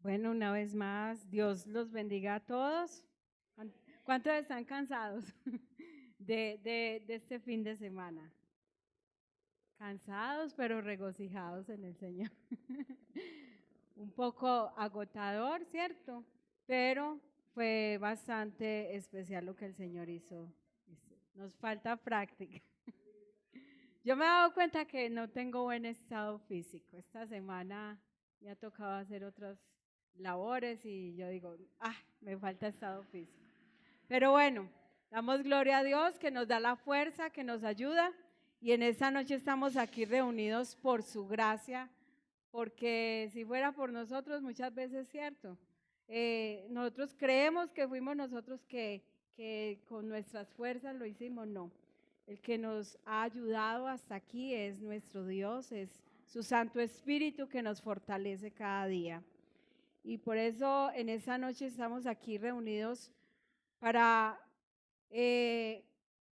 Bueno, una vez más, Dios los bendiga a todos. ¿Cuántos están cansados de este fin de semana? Cansados, pero regocijados en el Señor. Un poco agotador, ¿cierto? Pero fue bastante especial lo que el Señor hizo. Nos falta práctica. Yo me he dado cuenta que no tengo buen estado físico. Esta semana me ha tocado hacer otras labores y yo digo, me falta estado físico. Pero bueno, damos gloria a Dios que nos da la fuerza, que nos ayuda y en esta noche estamos aquí reunidos por su gracia, porque si fuera por nosotros muchas veces es cierto. Nosotros creemos que fuimos nosotros que con nuestras fuerzas lo hicimos, no. El que nos ha ayudado hasta aquí es nuestro Dios, es su Santo Espíritu que nos fortalece cada día. Y por eso en esta noche estamos aquí reunidos para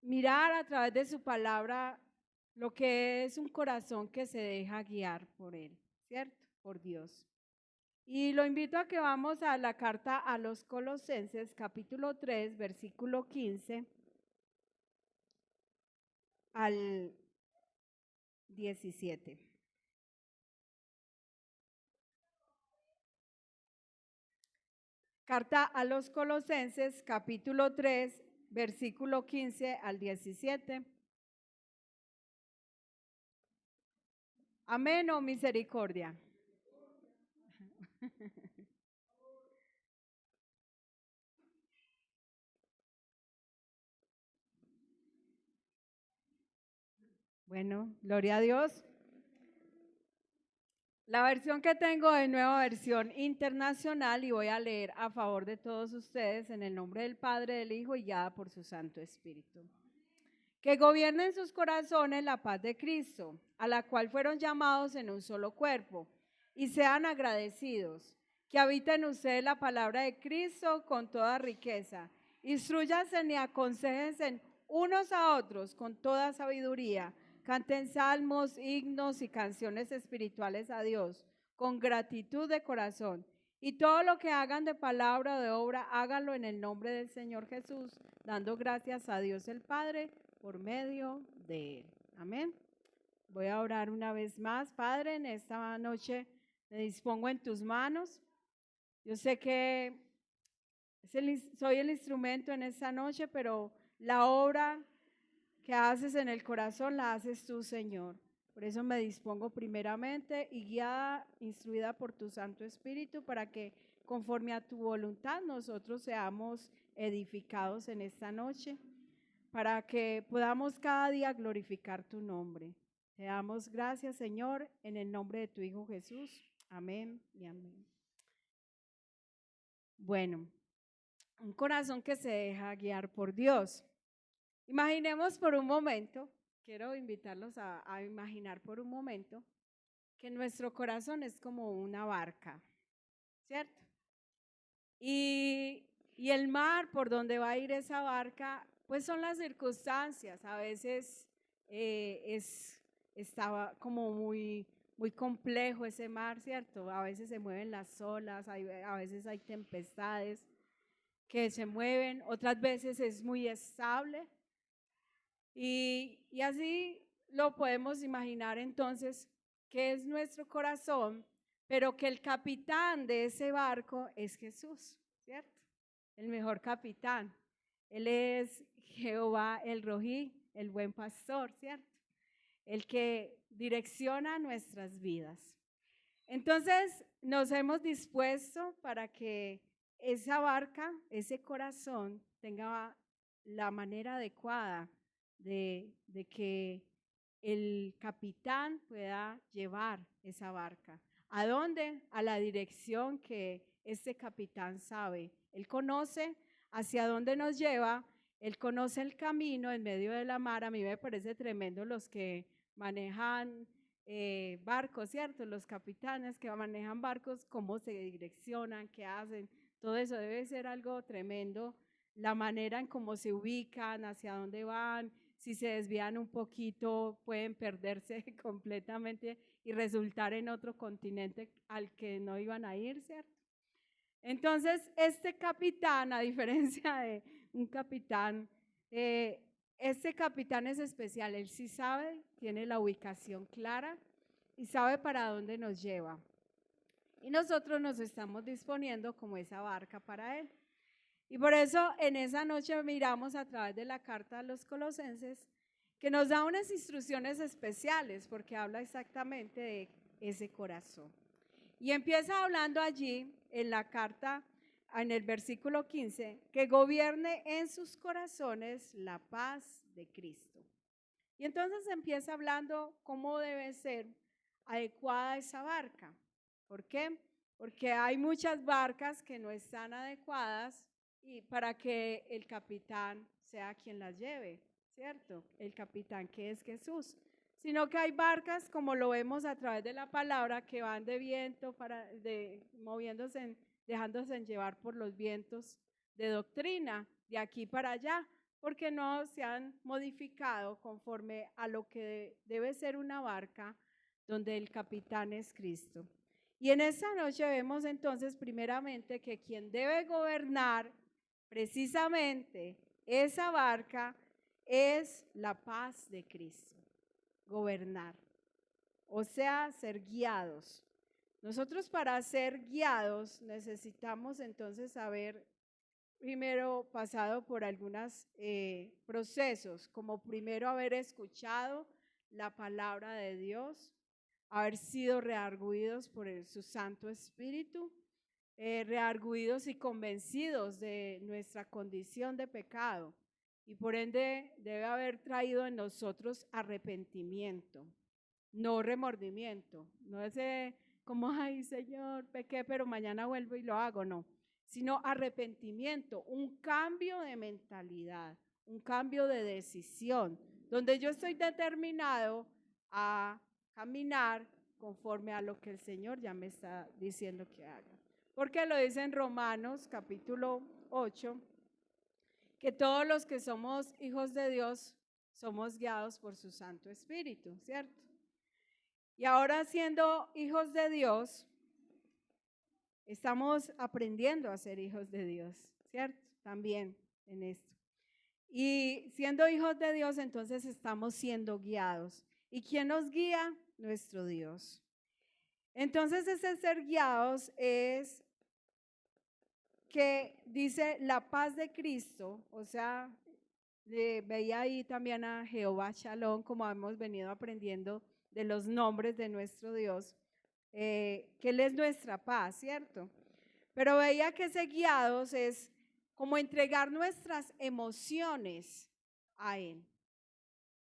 mirar a través de su palabra lo que es un corazón que se deja guiar por Él, ¿cierto? Por Dios. Y lo invito a que vamos a la carta a los Colosenses, capítulo 3, versículo 15 al 17. Carta a los Colosenses, capítulo 3, versículo 15 al 17. Amén o misericordia. Bueno, gloria a Dios. La versión que tengo es nueva versión internacional y voy a leer a favor de todos ustedes en el nombre del Padre, del Hijo y guiada por su Santo Espíritu. Que gobierne en sus corazones la paz de Cristo, a la cual fueron llamados en un solo cuerpo, y sean agradecidos. Que habite en ustedes la palabra de Cristo con toda riqueza. Instrúyanse y aconséjense unos a otros con toda sabiduría. Canten salmos, himnos y canciones espirituales a Dios con gratitud de corazón. Y todo lo que hagan de palabra o de obra, háganlo en el nombre del Señor Jesús, dando gracias a Dios el Padre por medio de Él. Amén. Voy a orar una vez más. Padre, en esta noche me dispongo en tus manos. Yo sé que soy el instrumento en esta noche, pero la obra que haces en el corazón la haces tú, Señor. Por eso me dispongo primeramente y guiada, instruida por tu Santo Espíritu, para que conforme a tu voluntad nosotros seamos edificados en esta noche, para que podamos cada día glorificar tu nombre. Te damos gracias, Señor, en el nombre de tu Hijo Jesús. Amén y amén. Bueno, un corazón que se deja guiar por Dios. Imaginemos por un momento, quiero invitarlos a imaginar por un momento que nuestro corazón es como una barca, ¿cierto? Y el mar por donde va a ir esa barca, pues son las circunstancias. A veces estaba como muy complejo ese mar, ¿cierto? A veces se mueven las olas, a veces hay tempestades que se mueven, otras veces es muy estable. Y así lo podemos imaginar entonces, que es nuestro corazón, pero que el capitán de ese barco es Jesús, ¿cierto? El mejor capitán. Él es Jehová el Rojí, el buen pastor, ¿cierto? El que direcciona nuestras vidas. Entonces nos hemos dispuesto para que esa barca, ese corazón, tenga la manera adecuada de que el capitán pueda llevar esa barca. ¿A dónde? A la dirección que este capitán sabe. Él conoce hacia dónde nos lleva, él conoce el camino en medio de la mar. A mí me parece tremendo los que manejan barcos, ¿cierto? Los capitanes que manejan barcos, cómo se direccionan, qué hacen, todo eso debe ser algo tremendo. La manera en cómo se ubican, hacia dónde van, si se desvían un poquito pueden perderse completamente y resultar en otro continente al que no iban a ir, ¿cierto? Entonces, este capitán, a diferencia de un capitán, este capitán es especial. Él sí sabe, tiene la ubicación clara y sabe para dónde nos lleva. Y nosotros nos estamos disponiendo como esa barca para él. Y por eso en esa noche miramos a través de la carta a los Colosenses que nos da unas instrucciones especiales porque habla exactamente de ese corazón. Y empieza hablando allí en la carta, en el versículo 15, que gobierne en sus corazones la paz de Cristo. Y entonces empieza hablando cómo debe ser adecuada esa barca. ¿Por qué? Porque hay muchas barcas que no están adecuadas y para que el capitán sea quien las lleve, ¿cierto? El capitán que es Jesús. Sino que hay barcas, como lo vemos a través de la palabra, que van de viento, moviéndose, dejándose llevar por los vientos de doctrina, de aquí para allá, porque no se han modificado conforme a lo que debe ser una barca donde el capitán es Cristo. Y en esta noche vemos entonces primeramente que quien debe gobernar precisamente esa barca es la paz de Cristo. Gobernar, o sea, ser guiados. Nosotros para ser guiados necesitamos entonces haber primero pasado por algunos procesos, como primero haber escuchado la palabra de Dios, haber sido rearguidos por su Santo Espíritu, rearguidos y convencidos de nuestra condición de pecado. Y por ende debe haber traído en nosotros arrepentimiento, no remordimiento, no ese como, ay Señor, pequé, pero mañana vuelvo y lo hago, no, sino arrepentimiento, un cambio de mentalidad, un cambio de decisión, donde yo estoy determinado a caminar conforme a lo que el Señor ya me está diciendo que haga. Porque lo dice en Romanos capítulo 8, que todos los que somos hijos de Dios somos guiados por su Santo Espíritu, ¿cierto? Y ahora siendo hijos de Dios, estamos aprendiendo a ser hijos de Dios, ¿cierto? También en esto. Y siendo hijos de Dios, entonces estamos siendo guiados. ¿Y quién nos guía? Nuestro Dios. Entonces ese ser guiados es que dice la paz de Cristo, o sea, veía ahí también a Jehová Shalom, como hemos venido aprendiendo de los nombres de nuestro Dios, que Él es nuestra paz, ¿cierto? Pero veía que ese guiados es como entregar nuestras emociones a Él.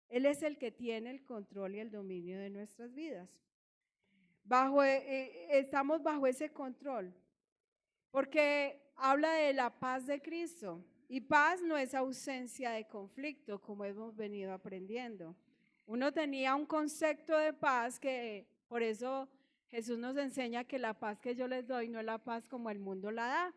Él es el que tiene el control y el dominio de nuestras vidas. Estamos bajo ese control, porque habla de la paz de Cristo. Y paz no es ausencia de conflicto, como hemos venido aprendiendo. Uno tenía un concepto de paz que por eso Jesús nos enseña que la paz que yo les doy no es la paz como el mundo la da.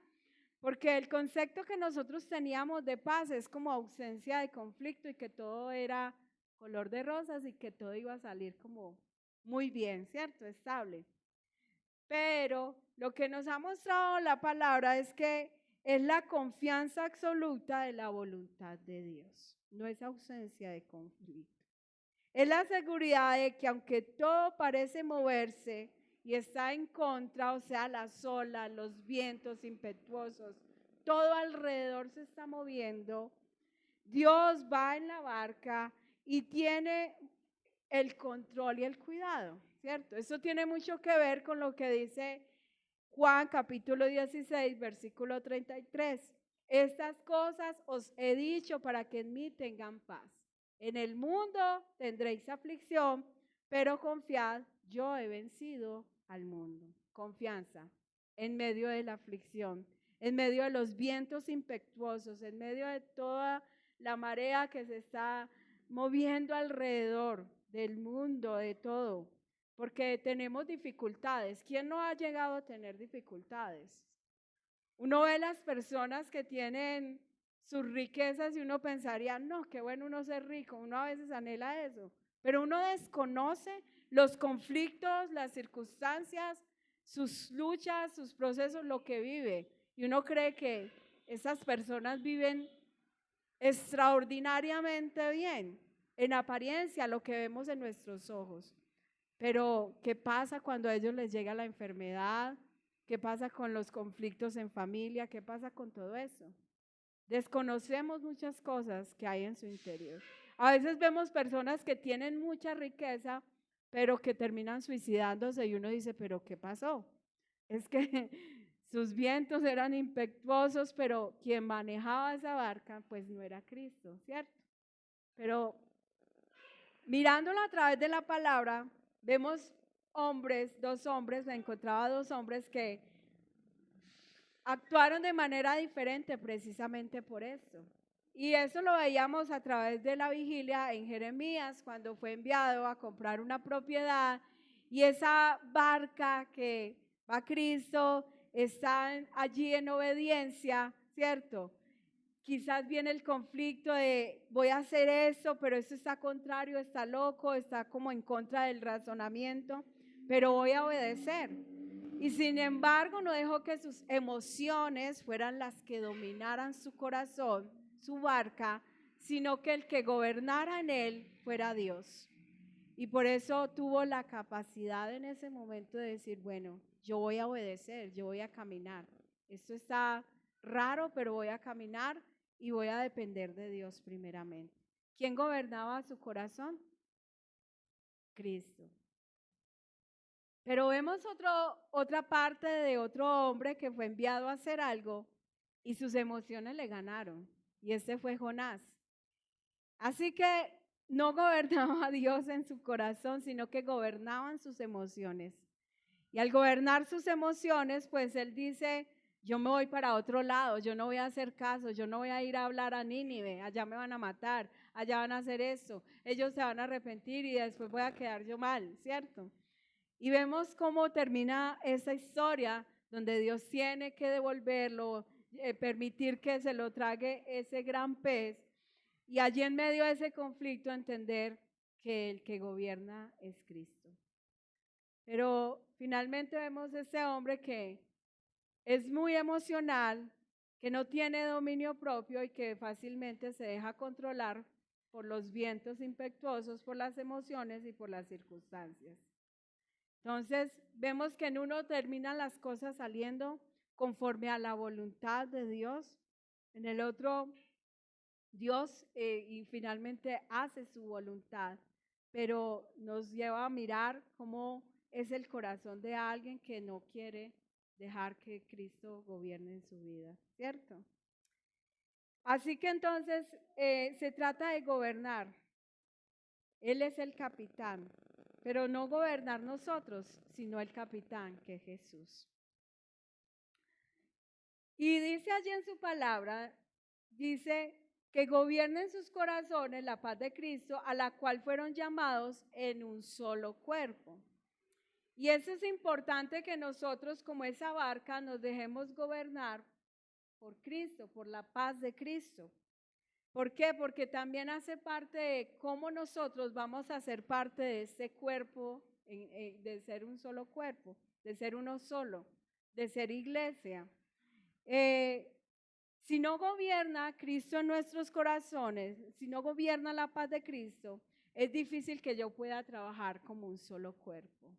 Porque el concepto que nosotros teníamos de paz es como ausencia de conflicto y que todo era color de rosas y que todo iba a salir como muy bien, ¿cierto? Estable. Pero lo que nos ha mostrado la palabra es que es la confianza absoluta de la voluntad de Dios, no es ausencia de conflicto. Es la seguridad de que aunque todo parece moverse y está en contra, o sea, las olas, los vientos impetuosos, todo alrededor se está moviendo, Dios va en la barca y tiene el control y el cuidado, ¿cierto? Eso tiene mucho que ver con lo que dice Juan capítulo 16, versículo 33. Estas cosas os he dicho para que en mí tengan paz. En el mundo tendréis aflicción, pero confiad, yo he vencido al mundo. Confianza en medio de la aflicción, en medio de los vientos impetuosos, en medio de toda la marea que se está moviendo alrededor del mundo, de todo, porque tenemos dificultades. ¿Quién no ha llegado a tener dificultades? Uno ve las personas que tienen sus riquezas y uno pensaría, no, qué bueno uno ser rico, uno a veces anhela eso, pero uno desconoce los conflictos, las circunstancias sus luchas, sus procesos, lo que vive. Y uno cree que esas personas viven extraordinariamente bien, en apariencia, lo que vemos en nuestros ojos. Pero, ¿qué pasa cuando a ellos les llega la enfermedad? ¿Qué pasa con los conflictos en familia? ¿Qué pasa con todo eso? Desconocemos muchas cosas que hay en su interior. A veces vemos personas que tienen mucha riqueza, pero que terminan suicidándose y uno dice, ¿pero qué pasó? Es que sus vientos eran impetuosos, pero quien manejaba esa barca, pues no era Cristo, ¿cierto? Pero mirándolo a través de la palabra, vemos hombres, dos hombres, me encontraba dos hombres que actuaron de manera diferente precisamente por eso. Y eso lo veíamos a través de la vigilia en Jeremías, cuando fue enviado a comprar una propiedad y esa barca que va a Cristo está allí en obediencia, ¿cierto? Quizás viene el conflicto de voy a hacer eso, pero eso está contrario, está loco, está como en contra del razonamiento, pero voy a obedecer. Y sin embargo no dejó que sus emociones fueran las que dominaran su corazón, su barca, sino que el que gobernara en él fuera Dios. Y por eso tuvo la capacidad en ese momento de decir, bueno, yo voy a obedecer, yo voy a caminar. Esto está raro, pero voy a caminar y voy a depender de Dios primeramente. ¿Quién gobernaba su corazón? Cristo. Pero vemos otra parte de otro hombre que fue enviado a hacer algo y sus emociones le ganaron. Y ese fue Jonás. Así que no gobernaba a Dios en su corazón, sino que gobernaban sus emociones. Y al gobernar sus emociones, pues él dice, yo me voy para otro lado, yo no voy a hacer caso, yo no voy a ir a hablar a Nínive, allá me van a matar, allá van a hacer esto, ellos se van a arrepentir y después voy a quedar yo mal, ¿cierto? Y vemos cómo termina esa historia donde Dios tiene que devolverlo, permitir que se lo trague ese gran pez y allí en medio de ese conflicto entender que el que gobierna es Cristo. Pero finalmente vemos ese hombre que es muy emocional, que no tiene dominio propio y que fácilmente se deja controlar por los vientos impetuosos, por las emociones y por las circunstancias. Entonces, vemos que en uno terminan las cosas saliendo conforme a la voluntad de Dios, en el otro Dios y finalmente hace su voluntad, pero nos lleva a mirar cómo es el corazón de alguien que no quiere dejar que Cristo gobierne en su vida, ¿cierto? Así que entonces se trata de gobernar. Él es el capitán, pero no gobernar nosotros, sino el capitán, que es Jesús. Y dice allí en su palabra, dice que gobiernen sus corazones la paz de Cristo, a la cual fueron llamados en un solo cuerpo. Y eso es importante que nosotros como esa barca nos dejemos gobernar por Cristo, por la paz de Cristo. ¿Por qué? Porque también hace parte de cómo nosotros vamos a ser parte de este cuerpo, de ser un solo cuerpo, de ser uno solo, de ser iglesia. Si no gobierna Cristo en nuestros corazones, si no gobierna la paz de Cristo, es difícil que yo pueda trabajar como un solo cuerpo.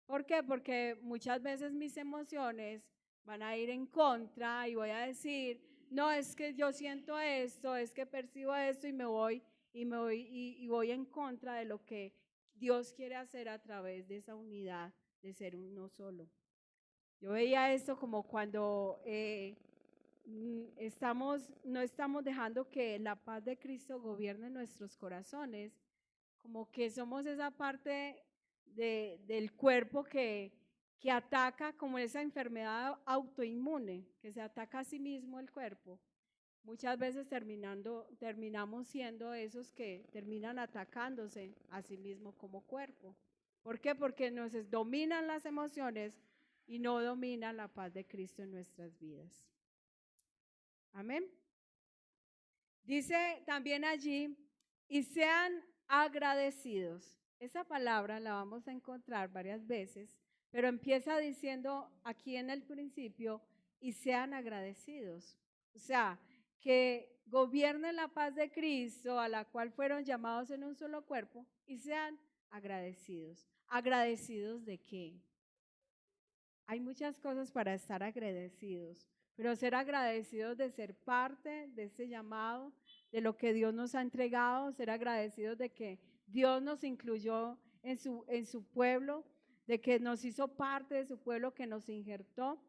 ¿Por qué? Porque muchas veces mis emociones van a ir en contra y voy a decir, no, es que yo siento esto, es que percibo esto y voy en contra de lo que Dios quiere hacer a través de esa unidad de ser uno solo. Yo veía esto como cuando no estamos dejando que la paz de Cristo gobierne nuestros corazones, como que somos esa parte del cuerpo que ataca como esa enfermedad autoinmune, que se ataca a sí mismo el cuerpo. Muchas veces terminamos siendo esos que terminan atacándose a sí mismo como cuerpo. ¿Por qué? Porque nos dominan las emociones y no domina la paz de Cristo en nuestras vidas. Amén. Dice también allí, y sean agradecidos. Esa palabra la vamos a encontrar varias veces, pero empieza diciendo aquí en el principio, y sean agradecidos. O sea, que gobiernen la paz de Cristo, a la cual fueron llamados en un solo cuerpo, y sean agradecidos. ¿Agradecidos de qué? Hay muchas cosas para estar agradecidos, pero ser agradecidos de ser parte de este llamado, de lo que Dios nos ha entregado, ser agradecidos de que Dios nos incluyó en su pueblo, de que nos hizo parte de su pueblo, que nos injertó.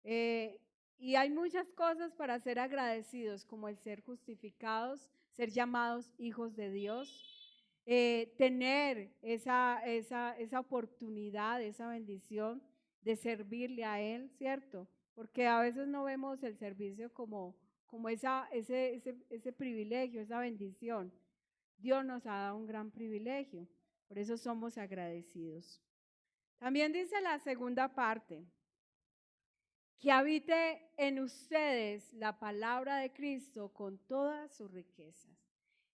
Eh, y hay muchas cosas para ser agradecidos, como el ser justificados, ser llamados hijos de Dios, tener esa oportunidad, esa bendición de servirle a Él, ¿cierto? Porque a veces no vemos el servicio como ese privilegio, esa bendición. Dios nos ha dado un gran privilegio, por eso somos agradecidos. También dice la segunda parte, que habite en ustedes la palabra de Cristo con todas sus riquezas.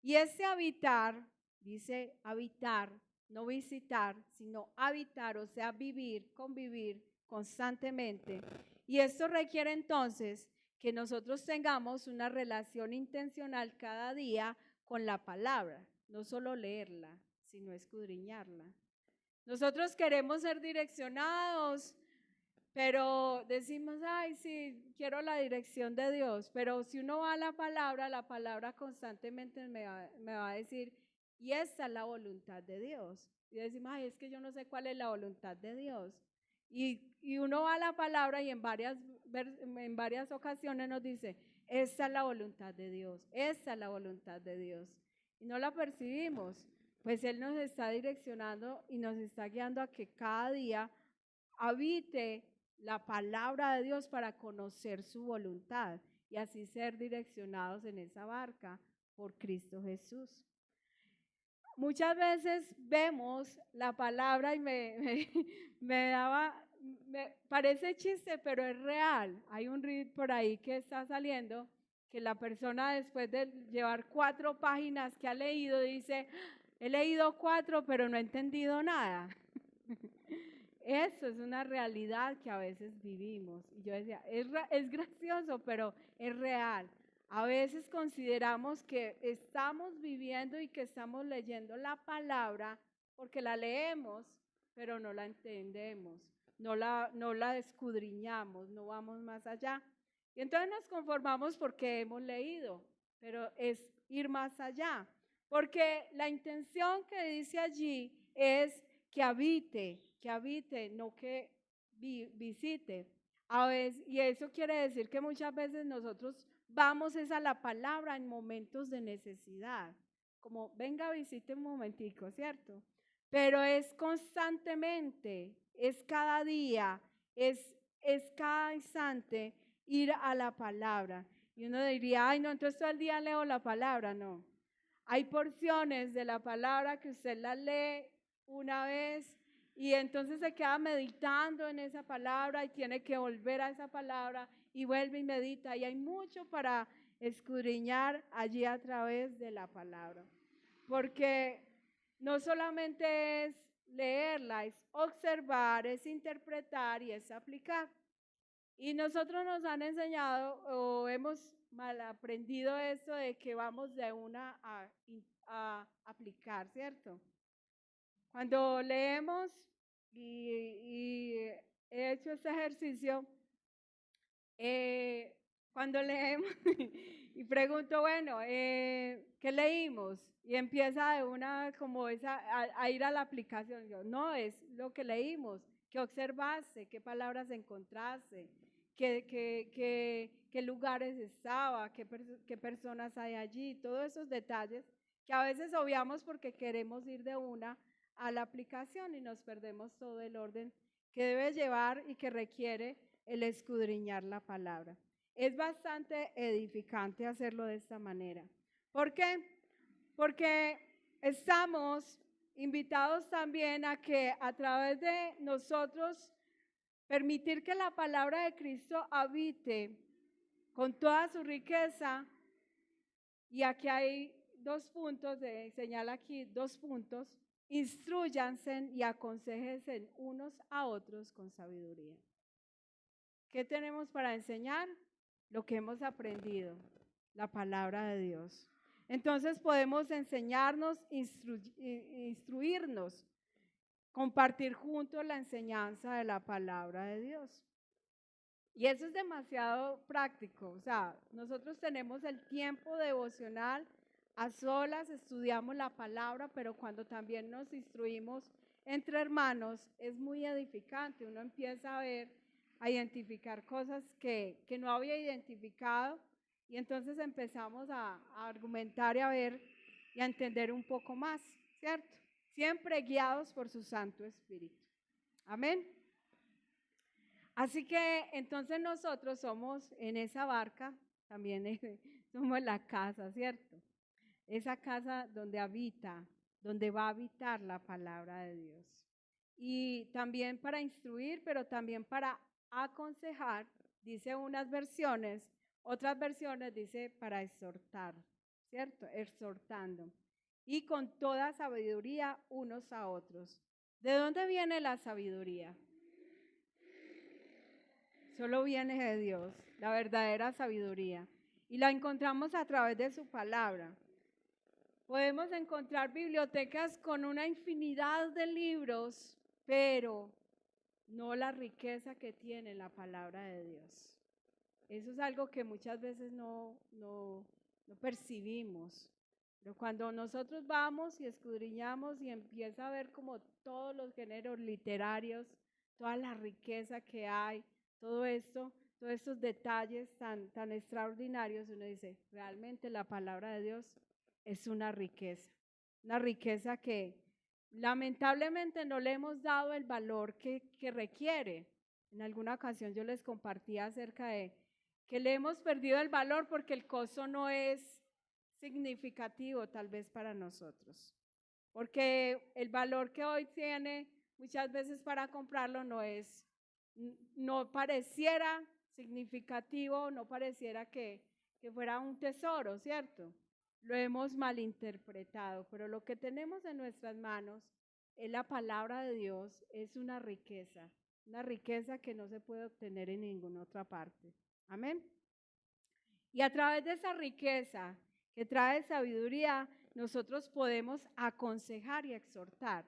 Y ese habitar, dice habitar, no visitar, sino habitar, o sea, vivir, convivir constantemente. Y esto requiere entonces que nosotros tengamos una relación intencional cada día con la palabra, no solo leerla, sino escudriñarla. Nosotros queremos ser direccionados, pero decimos, ay, sí, quiero la dirección de Dios, pero si uno va a la palabra constantemente me va a decir, y esta es la voluntad de Dios. Y decimos, ay, es que yo no sé cuál es la voluntad de Dios. Y uno va a la palabra y en varias ocasiones nos dice, esta es la voluntad de Dios, esta es la voluntad de Dios. Y no la percibimos, pues Él nos está direccionando y nos está guiando a que cada día habite la palabra de Dios para conocer su voluntad y así ser direccionados en esa barca por Cristo Jesús. Muchas veces vemos la palabra y me parece chiste, pero es real. Hay un read por ahí que está saliendo que la persona después de llevar 4 páginas que ha leído dice, he leído 4 pero no he entendido nada. Eso es una realidad que a veces vivimos. Y yo decía, es gracioso, pero es real. A veces consideramos que estamos viviendo y que estamos leyendo la palabra porque la leemos, pero no la entendemos, no la escudriñamos, no vamos más allá. Y entonces nos conformamos porque hemos leído, pero es ir más allá. Porque la intención que dice allí es que habite, no que visite. A veces, y eso quiere decir que muchas veces nosotros vamos es a la palabra en momentos de necesidad, como venga, visite un momentico, ¿cierto? Pero es constantemente, es cada día, es cada instante ir a la palabra. Y uno diría, ay, no, entonces todo el día leo la palabra, no. Hay porciones de la palabra que usted la lee una vez y entonces se queda meditando en esa palabra y tiene que volver a esa palabra y vuelve y medita. Y hay mucho para escudriñar allí a través de la palabra. Porque no solamente es leerla, es observar, es interpretar y es aplicar. Y nosotros nos han enseñado o hemos mal aprendido esto de que vamos de una a aplicar, ¿cierto? Cuando leemos y he hecho este ejercicio, cuando leemos y pregunto, bueno, ¿qué leímos? Y empieza de una como a ir a la aplicación. Yo, no, es lo que leímos, qué observaste, qué palabras encontraste, qué lugares estaba, qué personas hay allí, todos esos detalles que a veces obviamos porque queremos ir de una a la aplicación y nos perdemos todo el orden que debe llevar y que requiere el escudriñar la palabra. Es bastante edificante hacerlo de esta manera. ¿Por qué? Porque estamos invitados también a que a través de nosotros permitir que la palabra de Cristo habite con toda su riqueza. Y aquí hay 2 puntos, señala aquí 2 puntos instruyanse y aconséjense unos a otros con sabiduría. ¿Qué tenemos para enseñar? Lo que hemos aprendido, la palabra de Dios. Entonces podemos enseñarnos, instruirnos, compartir juntos la enseñanza de la palabra de Dios. Y eso es demasiado práctico. O sea, nosotros tenemos el tiempo devocional a solas, estudiamos la palabra, pero cuando también nos instruimos entre hermanos, es muy edificante. Uno empieza a identificar cosas que no había identificado y entonces empezamos a argumentar y a ver y a entender un poco más, ¿cierto? Siempre guiados por su Santo Espíritu. Amén. Así que entonces nosotros somos en esa barca, también somos la casa, ¿cierto? Esa casa donde habita, donde va a habitar la palabra de Dios. Y también para instruir, pero también para aconsejar, dice unas versiones, otras versiones dice para exhortar, ¿cierto? Exhortando. Y con toda sabiduría unos a otros. ¿De dónde viene la sabiduría? Solo viene de Dios, la verdadera sabiduría. Y la encontramos a través de su palabra. Podemos encontrar bibliotecas con una infinidad de libros, pero no la riqueza que tiene la palabra de Dios. Eso es algo que muchas veces no percibimos. Pero cuando nosotros vamos y escudriñamos y empieza a ver como todos los géneros literarios, toda la riqueza que hay, todo esto, todos estos detalles tan extraordinarios, uno dice, realmente la palabra de Dios es una riqueza que lamentablemente no le hemos dado el valor que requiere. En alguna ocasión yo les compartía acerca de que le hemos perdido el valor porque el costo no es significativo tal vez para nosotros. Porque el valor que hoy tiene muchas veces para comprarlo no pareciera significativo, no pareciera que fuera un tesoro, ¿cierto? Lo hemos malinterpretado, pero lo que tenemos en nuestras manos es la palabra de Dios, es una riqueza que no se puede obtener en ninguna otra parte. Amén. Y a través de esa riqueza que trae sabiduría, nosotros podemos aconsejar y exhortar.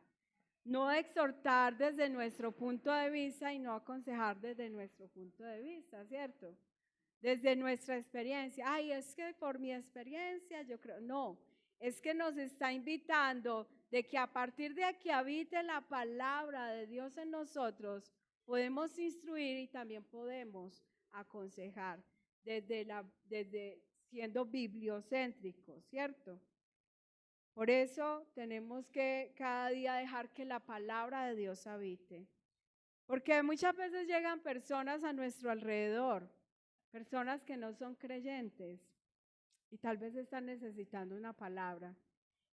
No exhortar desde nuestro punto de vista y no aconsejar desde nuestro punto de vista, ¿cierto? Desde nuestra experiencia. Ay, es que por mi experiencia yo creo, no, es que nos está invitando de que a partir de que habite la palabra de Dios en nosotros, podemos instruir y también podemos aconsejar desde siendo bibliocéntricos, ¿cierto? Por eso tenemos que cada día dejar que la palabra de Dios habite. Porque muchas veces llegan personas a nuestro alrededor, personas que no son creyentes y tal vez están necesitando una palabra.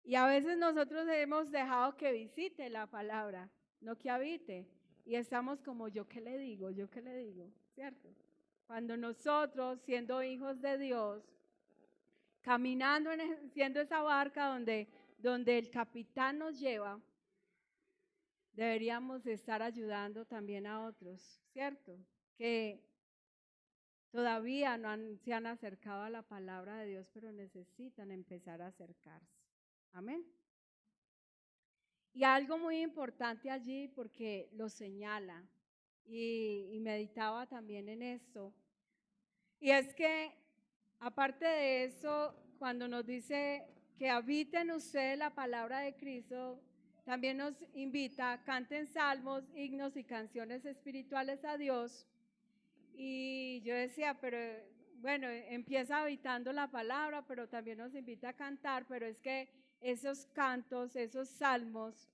Y a veces nosotros hemos dejado que visite la palabra, no que habite. Y estamos como, ¿yo qué le digo? ¿Yo qué le digo? ¿Cierto? Cuando nosotros, siendo hijos de Dios, caminando, siendo esa barca donde el capitán nos lleva, deberíamos estar ayudando también a otros, ¿cierto? Que todavía no se han acercado a la palabra de Dios, pero necesitan empezar a acercarse. Amén. Y algo muy importante allí, porque lo señala, y meditaba también en esto, y es que aparte de eso, cuando nos dice que habite en ustedes la palabra de Cristo, también nos invita, canten salmos, himnos y canciones espirituales a Dios. Y yo decía, pero bueno, empieza habitando la palabra, pero también nos invita a cantar, pero es que esos cantos, esos salmos,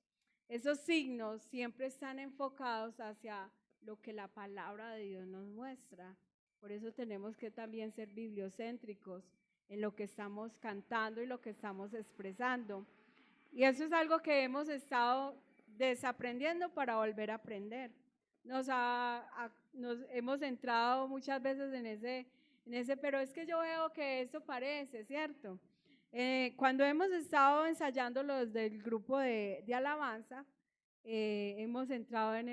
esos signos siempre están enfocados hacia lo que la palabra de Dios nos muestra. Por eso tenemos que también ser bibliocéntricos en lo que estamos cantando y lo que estamos expresando. Y eso es algo que hemos estado desaprendiendo para volver a aprender. Nos hemos entrado muchas veces en ese, pero es que yo veo que eso parece, ¿cierto? Cuando hemos estado ensayando los del grupo de alabanza, hemos entrado en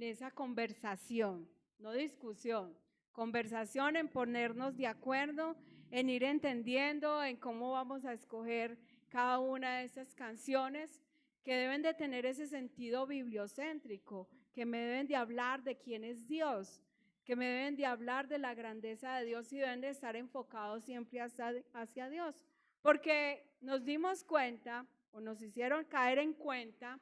esa conversación, no discusión, conversación en ponernos de acuerdo, en ir entendiendo en cómo vamos a escoger cada una de estas canciones que deben de tener ese sentido bibliocéntrico, que me deben de hablar de quién es Dios, que me deben de hablar de la grandeza de Dios y deben de estar enfocados siempre hacia Dios. Porque nos dimos cuenta o nos hicieron caer en cuenta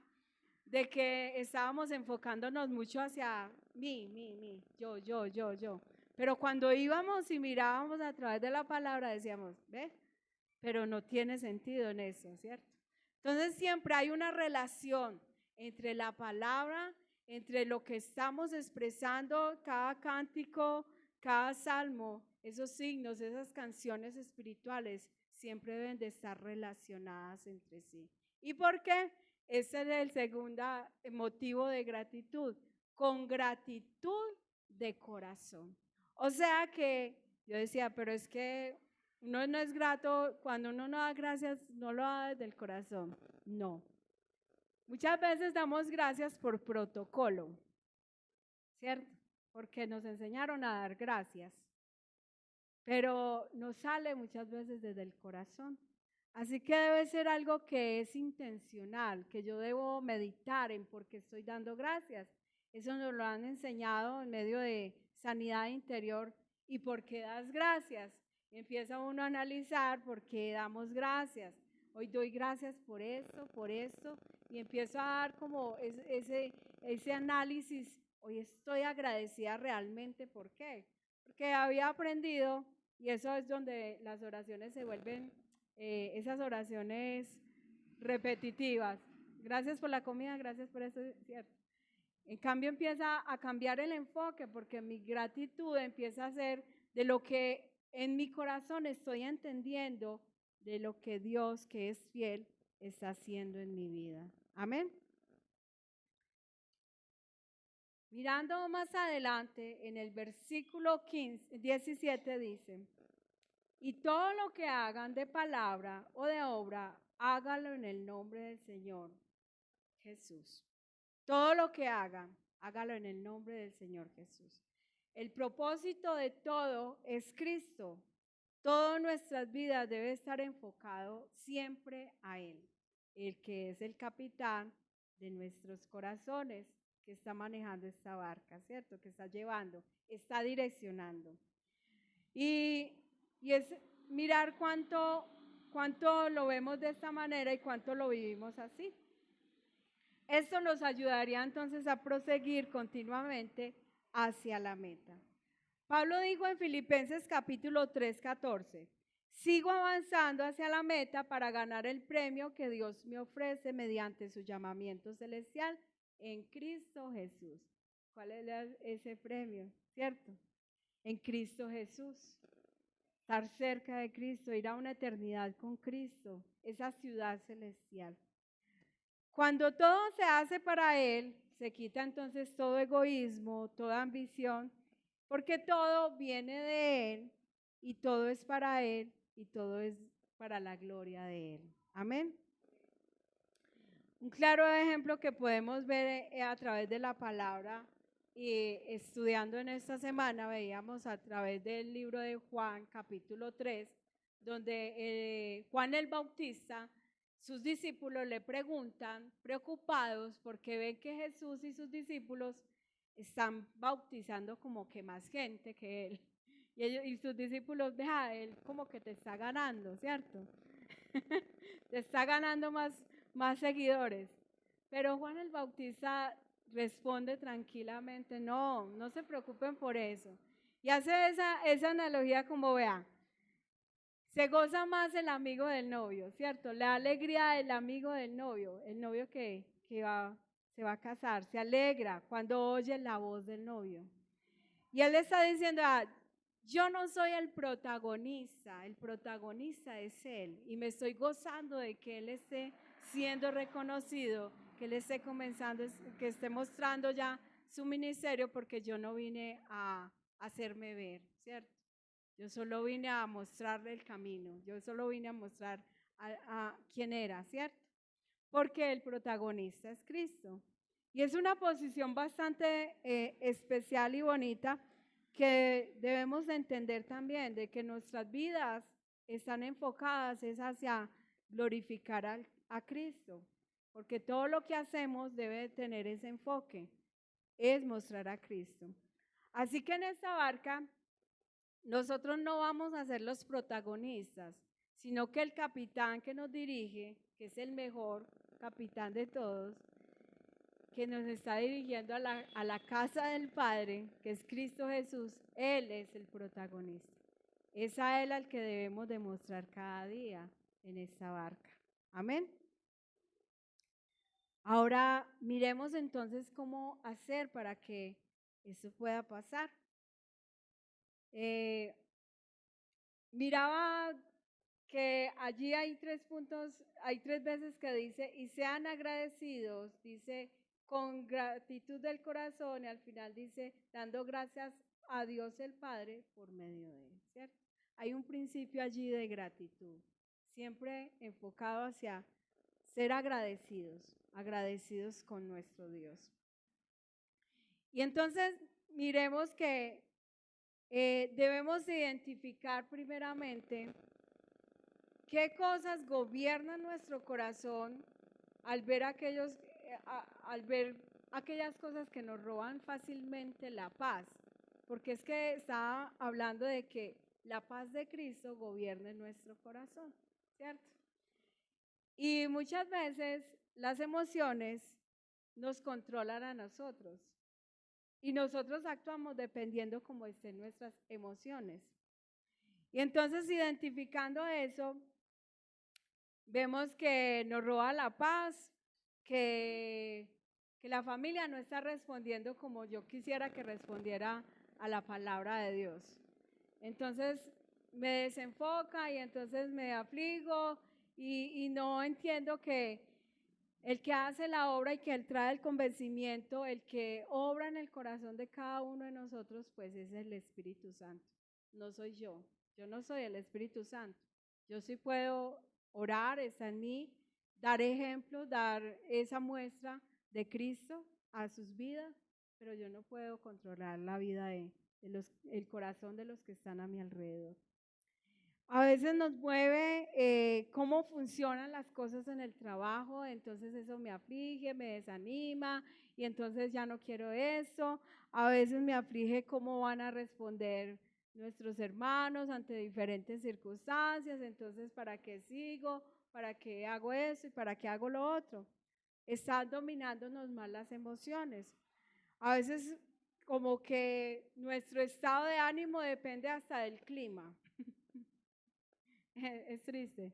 de que estábamos enfocándonos mucho hacia mí, yo. Pero cuando íbamos y mirábamos a través de la palabra decíamos, ¿ve? Pero no tiene sentido en eso, ¿cierto? Entonces siempre hay una relación entre la palabra, entre lo que estamos expresando, cada cántico, cada salmo, esos signos, esas canciones espirituales siempre deben de estar relacionadas entre sí. ¿Y por qué? Ese es el segundo motivo de gratitud, con gratitud de corazón. O sea que yo decía, pero es que uno no es grato, cuando uno no da gracias, no lo da desde el corazón. No. Muchas veces damos gracias por protocolo, ¿cierto? Porque nos enseñaron a dar gracias, pero nos sale muchas veces desde el corazón. Así que debe ser algo que es intencional, que yo debo meditar en por qué estoy dando gracias. Eso nos lo han enseñado en medio de sanidad interior y por qué das gracias. Empieza uno a analizar por qué damos gracias. Hoy doy gracias por esto, y empiezo a dar como ese análisis. Hoy estoy agradecida realmente, ¿por qué? Porque había aprendido, y eso es donde las oraciones se vuelven esas oraciones repetitivas. Gracias por la comida, gracias por eso, ¿cierto? En cambio empieza a cambiar el enfoque porque mi gratitud empieza a ser de lo que en mi corazón estoy entendiendo de lo que Dios, que es fiel, está haciendo en mi vida. Amén. Mirando más adelante, en el versículo 17 dice, y todo lo que hagan de palabra o de obra, hágalo en el nombre del Señor Jesús. Todo lo que hagan, hágalo en el nombre del Señor Jesús. El propósito de todo es Cristo. Todas nuestras vidas debe estar enfocado siempre a Él, el que es el capitán de nuestros corazones, que está manejando esta barca, ¿cierto? Que está llevando, está direccionando. Y es mirar cuánto lo vemos de esta manera y cuánto lo vivimos así. Esto nos ayudaría entonces a proseguir continuamente hacia la meta. Pablo dijo en Filipenses capítulo 3:14, sigo avanzando hacia la meta para ganar el premio que Dios me ofrece mediante su llamamiento celestial en Cristo Jesús. ¿Cuál es ese premio? ¿Cierto? En Cristo Jesús. Estar cerca de Cristo, ir a una eternidad con Cristo, esa ciudad celestial. Cuando todo se hace para Él, se quita entonces todo egoísmo, toda ambición, porque todo viene de Él y todo es para Él y todo es para la gloria de Él. Amén. Un claro ejemplo que podemos ver a través de la palabra y estudiando en esta semana, veíamos a través del libro de Juan, capítulo 3, donde Juan el Bautista, sus discípulos le preguntan, preocupados, porque ven que Jesús y sus discípulos están bautizando como que más gente que él. Y sus discípulos, deja, él como que te está ganando, ¿cierto? Te está ganando más seguidores. Pero Juan el Bautista responde tranquilamente, no se preocupen por eso. Y hace esa analogía como vea, se goza más el amigo del novio, ¿cierto? La alegría del amigo del novio, el novio que se va a casar, se alegra cuando oye la voz del novio. Y él está diciendo, yo no soy el protagonista es él. Y me estoy gozando de que él esté siendo reconocido, que él esté comenzando, que esté mostrando ya su ministerio, porque yo no vine a hacerme ver, ¿cierto? Yo solo vine a mostrarle el camino, yo solo vine a mostrar a quién era, ¿cierto? Porque el protagonista es Cristo. Y es una posición bastante especial y bonita que debemos de entender también, de que nuestras vidas están enfocadas es hacia glorificar a Cristo, porque todo lo que hacemos debe tener ese enfoque, es mostrar a Cristo. Así que en esta barca nosotros no vamos a ser los protagonistas, sino que el capitán que nos dirige, que es el mejor capitán de todos, que nos está dirigiendo a la casa del Padre, que es Cristo Jesús, Él es el protagonista. Es a Él al que debemos demostrar cada día en esta barca. Amén. Ahora miremos entonces cómo hacer para que eso pueda pasar. Miraba que allí hay 3 puntos, hay 3 veces que dice, y sean agradecidos, dice, con gratitud del corazón, y al final dice, dando gracias a Dios el Padre por medio de él, ¿cierto? Hay un principio allí de gratitud, siempre enfocado hacia ser agradecidos, agradecidos con nuestro Dios. Y entonces miremos que debemos identificar primeramente qué cosas gobiernan nuestro corazón al ver al ver aquellas cosas que nos roban fácilmente la paz. Porque es que está hablando de que la paz de Cristo gobierne nuestro corazón, ¿cierto? Y muchas veces las emociones nos controlan a nosotros. Y nosotros actuamos dependiendo cómo estén nuestras emociones. Y entonces, identificando eso, vemos que nos roba la paz, que la familia no está respondiendo como yo quisiera que respondiera a la palabra de Dios. Entonces, me desenfoca y entonces me afligo y no entiendo que el que hace la obra y que él trae el convencimiento, el que obra en el corazón de cada uno de nosotros, pues es el Espíritu Santo. No soy yo no soy el Espíritu Santo. Yo sí puedo orar, está en mí, dar ejemplo, dar esa muestra de Cristo a sus vidas, pero yo no puedo controlar la vida el corazón de los que están a mi alrededor. A veces nos mueve cómo funcionan las cosas en el trabajo, entonces eso me aflige, me desanima y entonces ya no quiero eso. A veces me aflige cómo van a responder nuestros hermanos ante diferentes circunstancias, entonces ¿para qué sigo? ¿Para qué hago eso? ¿Y para qué hago lo otro? Están dominándonos más las emociones. A veces como que nuestro estado de ánimo depende hasta del clima. Es triste,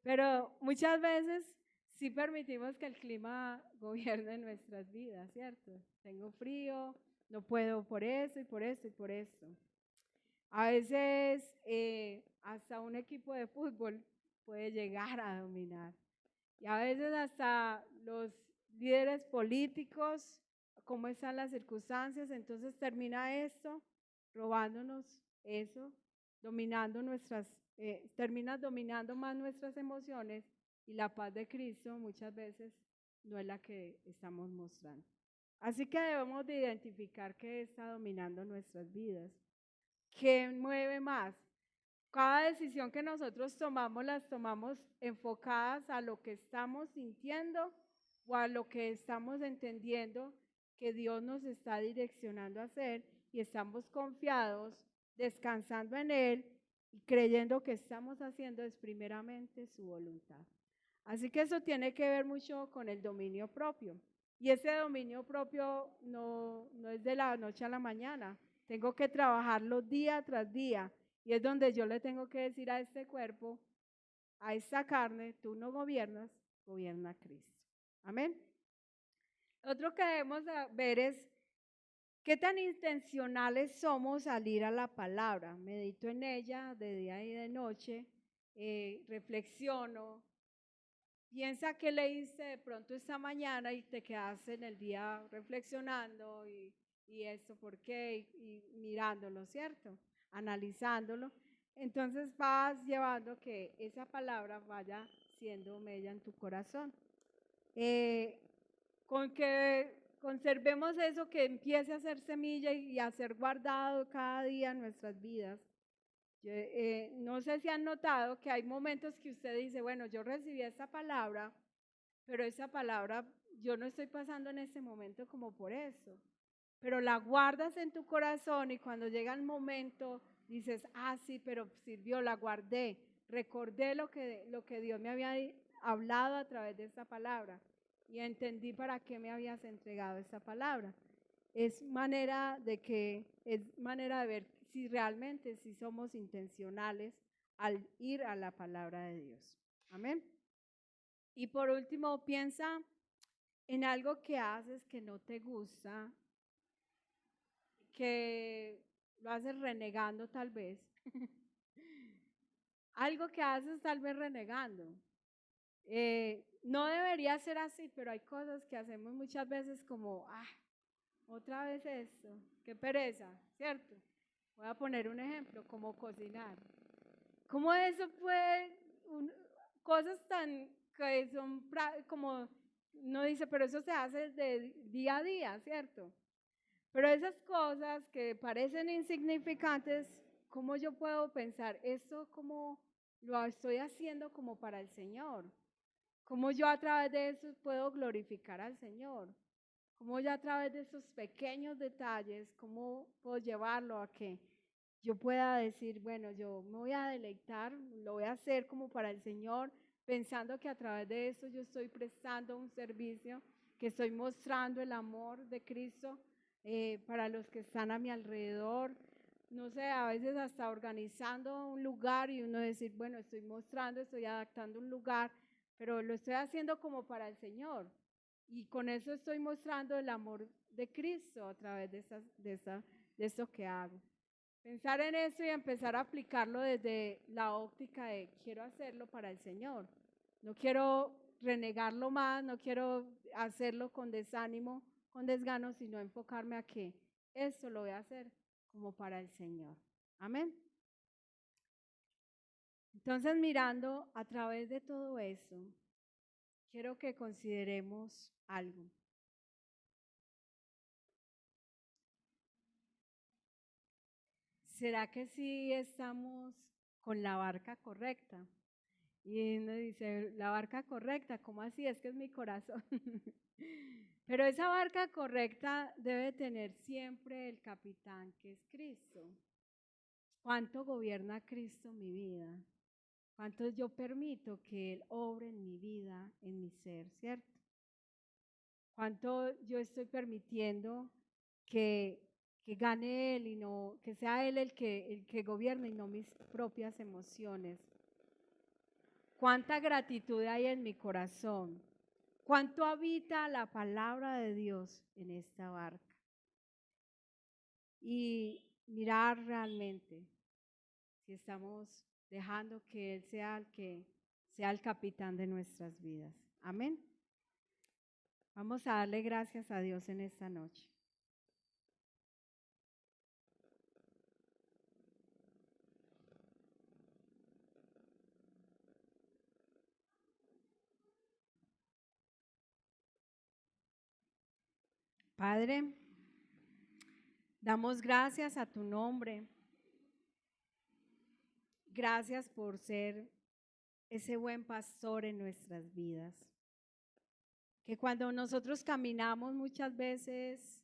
pero muchas veces sí permitimos que el clima gobierne nuestras vidas, ¿cierto? Tengo frío, no puedo por eso y por esto y por esto. A veces hasta un equipo de fútbol puede llegar a dominar. Y a veces hasta los líderes políticos, cómo están las circunstancias, entonces termina esto robándonos eso, dominando termina dominando más nuestras emociones y la paz de Cristo muchas veces no es la que estamos mostrando. Así que debemos de identificar qué está dominando nuestras vidas, qué mueve más. Cada decisión que nosotros tomamos, las tomamos enfocadas a lo que estamos sintiendo o a lo que estamos entendiendo que Dios nos está direccionando a hacer y estamos confiados, descansando en Él y creyendo que estamos haciendo es primeramente su voluntad. Así que eso tiene que ver mucho con el dominio propio. Y ese dominio propio no es de la noche a la mañana. Tengo que trabajarlo día tras día. Y es donde yo le tengo que decir a este cuerpo, a esta carne, tú no gobiernas, gobierna Cristo. Amén. Otro que debemos ver es qué tan intencionales somos al ir a la palabra. Medito en ella de día y de noche, reflexiono. Piensa que leíste de pronto esta mañana y te quedaste en el día reflexionando y esto por qué y mirándolo, ¿cierto? analizándolo, entonces vas llevando que esa palabra vaya siendo mella en tu corazón. Con que conservemos eso, que empiece a ser semilla y a ser guardado cada día en nuestras vidas. No sé si han notado que hay momentos que usted dice, bueno, yo recibí esta palabra, pero esa palabra yo no estoy pasando en este momento como por eso. Pero la guardas en tu corazón y cuando llega el momento dices, ah, sí, pero sirvió, la guardé, recordé lo que Dios me había hablado a través de esta palabra y entendí para qué me habías entregado esta palabra. Es manera de ver si realmente si somos intencionales al ir a la palabra de Dios. Amén. Y por último, piensa en algo que haces que no te gusta, que lo haces renegando tal vez. Algo que haces tal vez renegando. No debería ser así, pero hay cosas que hacemos muchas veces como, otra vez esto, qué pereza, ¿cierto? Voy a poner un ejemplo, como cocinar. ¿Cómo eso puede, cosas tan que son como, no dice, pero eso se hace de día a día, ¿cierto? Pero esas cosas que parecen insignificantes, ¿cómo yo puedo pensar esto como lo estoy haciendo como para el Señor? ¿Cómo yo a través de eso puedo glorificar al Señor? ¿Cómo yo a través de esos pequeños detalles, cómo puedo llevarlo a que yo pueda decir, bueno, yo me voy a deleitar, lo voy a hacer como para el Señor, pensando que a través de eso yo estoy prestando un servicio, que estoy mostrando el amor de Cristo para los que están a mi alrededor? No sé, a veces hasta organizando un lugar y uno decir, bueno, estoy mostrando, estoy adaptando un lugar, pero lo estoy haciendo como para el Señor. Y con eso estoy mostrando el amor de Cristo a través de esto que hago. Pensar en eso y empezar a aplicarlo desde la óptica de quiero hacerlo para el Señor. No quiero renegarlo más, no quiero hacerlo con desánimo, con desgano, sino enfocarme a que esto lo voy a hacer como para el Señor. Amén. Entonces, mirando a través de todo eso, quiero que consideremos algo. ¿Será que sí estamos con la barca correcta? Y uno dice, la barca correcta, ¿cómo así? Es que es mi corazón. Pero esa barca correcta debe tener siempre el capitán, que es Cristo. ¿Cuánto gobierna Cristo mi vida? ¿Cuánto yo permito que Él obre en mi vida, en mi ser, cierto? ¿Cuánto yo estoy permitiendo que gane Él y no, que sea Él el que gobierne y no mis propias emociones? ¿Cuánta gratitud hay en mi corazón? ¿Cuánto habita la palabra de Dios en esta barca? Y mirar realmente si estamos dejando que Él sea el que sea el capitán de nuestras vidas. Amén. Vamos a darle gracias a Dios en esta noche. Padre, damos gracias a tu nombre. Gracias por ser ese buen pastor en nuestras vidas. Que cuando nosotros caminamos muchas veces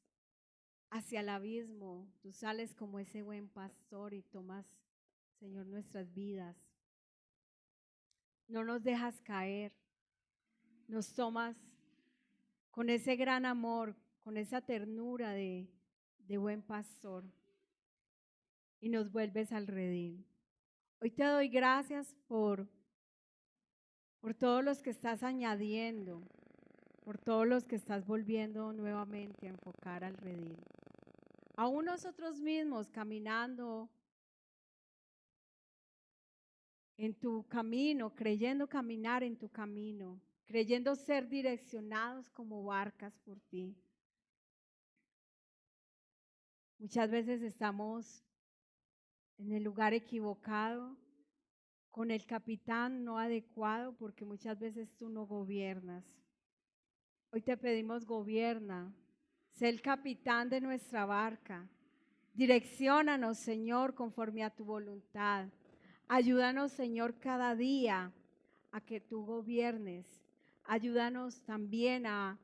hacia el abismo, tú sales como ese buen pastor y tomas, Señor, nuestras vidas. No nos dejas caer, nos tomas con ese gran amor, con esa ternura de buen pastor y nos vuelves al redil. Hoy te doy gracias por todos los que estás añadiendo, por todos los que estás volviendo nuevamente a enfocar al redil. Aún nosotros mismos caminando en tu camino, creyendo caminar en tu camino, creyendo ser direccionados como barcas por ti. Muchas veces estamos en el lugar equivocado, con el capitán no adecuado, porque muchas veces tú no gobiernas. Hoy te pedimos, gobierna, sé el capitán de nuestra barca. Direcciónanos, Señor, conforme a tu voluntad. Ayúdanos, Señor, cada día a que tú gobiernes. Ayúdanos también a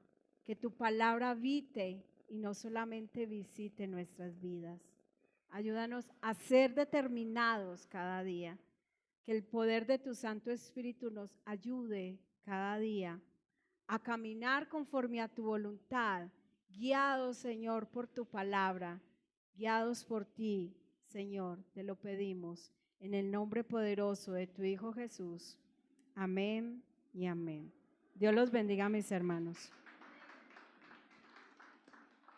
que tu palabra habite y no solamente visite nuestras vidas. Ayúdanos a ser determinados cada día. Que el poder de tu Santo Espíritu nos ayude cada día a caminar conforme a tu voluntad, guiados, Señor, por tu palabra, guiados por ti, Señor, te lo pedimos, en el nombre poderoso de tu Hijo Jesús. Amén y amén. Dios los bendiga, mis hermanos.